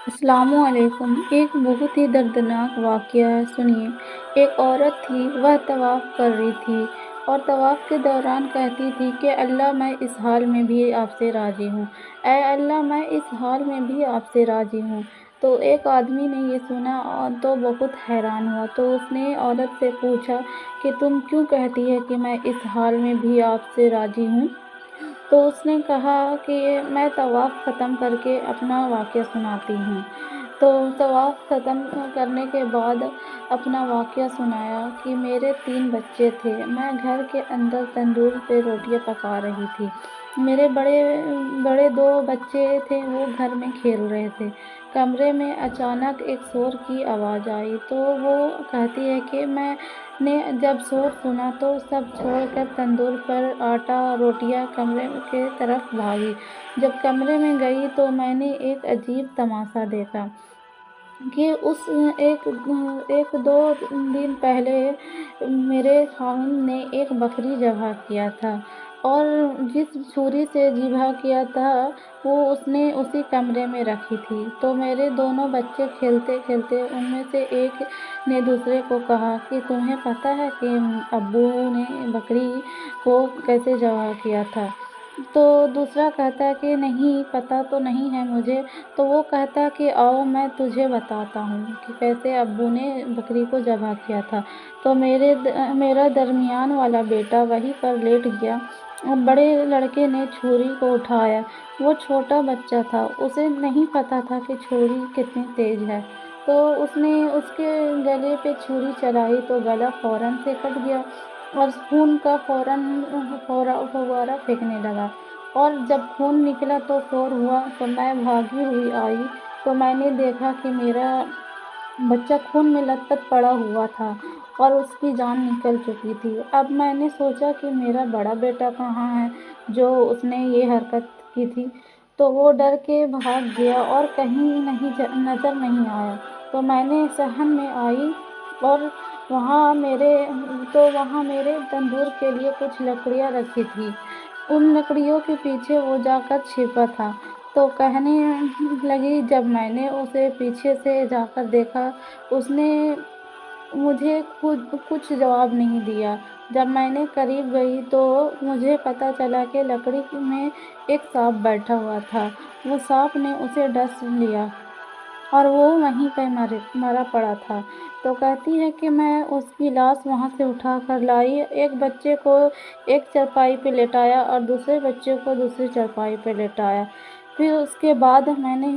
السلام علیکم۔ ایک بہت ہی دردناک واقعہ ہے، سنیے۔ ایک عورت تھی، وہ طواف کر رہی تھی اور طواف کے دوران کہتی تھی کہ اللہ میں اس حال میں بھی آپ سے راضی ہوں، اے اللہ میں اس حال میں بھی آپ سے راضی ہوں۔ تو ایک آدمی نے یہ سنا تو بہت حیران ہوا، تو اس نے عورت سے پوچھا کہ تم کیوں کہتی ہے کہ میں اس حال میں بھی آپ سے راضی ہوں؟ تو اس نے کہا کہ میں طواف ختم کر کے اپنا واقعہ سناتی ہوں۔ تو طواف ختم کرنے کے بعد اپنا واقعہ سنایا کہ میرے 3 بچے تھے، میں گھر کے اندر تندور پہ روٹیاں پکا رہی تھی، میرے بڑے 2 بچے تھے، وہ گھر میں کھیل رہے تھے۔ کمرے میں اچانک ایک شور کی آواز آئی، تو وہ کہتی ہے کہ میں نے جب شور سنا تو سب چھوڑ کر تندور پر آٹا روٹیاں کمرے کی طرف بھاگی۔ جب کمرے میں گئی تو میں نے ایک عجیب تماشا دیکھا کہ ایک 2 دن پہلے میرے خاوند نے ایک بکری ذبح کیا تھا اور جس چھری سے ذبح کیا تھا وہ اس نے اسی کمرے میں رکھی تھی۔ تو میرے دونوں بچے کھیلتے کھیلتے ان میں سے ایک نے دوسرے کو کہا کہ تمہیں پتہ ہے کہ ابو نے بکری کو کیسے ذبح کیا تھا؟ تو دوسرا کہتا ہے کہ نہیں، پتہ تو نہیں ہے مجھے۔ تو وہ کہتا ہے کہ آؤ میں تجھے بتاتا ہوں کہ کیسے ابو نے بکری کو ذبح کیا تھا۔ تو میرا درمیان والا بیٹا وہیں پر لیٹ گیا اور بڑے لڑکے نے چھری کو اٹھایا۔ وہ چھوٹا بچہ تھا، اسے نہیں پتہ تھا کہ چھری کتنی تیز ہے، تو اس نے اس کے گلے پہ چھری چلائی تو گلا فوراً سے کٹ گیا اور خون کا فوارہ پھینکنے لگا، اور جب خون نکلا تو شور ہوا۔ تو میں بھاگی ہوئی آئی تو میں نے دیکھا کہ میرا بچہ خون میں لت پت پڑا ہوا تھا اور اس کی جان نکل چکی تھی۔ اب میں نے سوچا کہ میرا بڑا بیٹا کہاں ہے جو اس نے یہ حرکت کی تھی، تو وہ ڈر کے بھاگ گیا اور کہیں نظر نہیں آیا۔ تو میں نے صحن میں آئی اور وہاں میرے تندور کے لیے کچھ لکڑیاں رکھی تھیں، ان لکڑیوں کے پیچھے وہ جا کر چھپا تھا۔ تو کہنے لگی جب میں نے اسے پیچھے سے جا کر دیکھا، اس نے مجھے کچھ جواب نہیں دیا۔ جب میں نے قریب گئی تو مجھے پتہ چلا کہ لکڑی میں ایک سانپ بیٹھا ہوا تھا، وہ سانپ نے اسے ڈس لیا اور وہ وہیں پہ مرا پڑا تھا۔ تو کہتی ہے کہ میں اس کی لاش وہاں سے اٹھا کر لائی، ایک بچے کو ایک چارپائی پہ لٹایا اور دوسرے بچے کو دوسری چارپائی پہ لٹایا، پھر اس کے بعد میں نے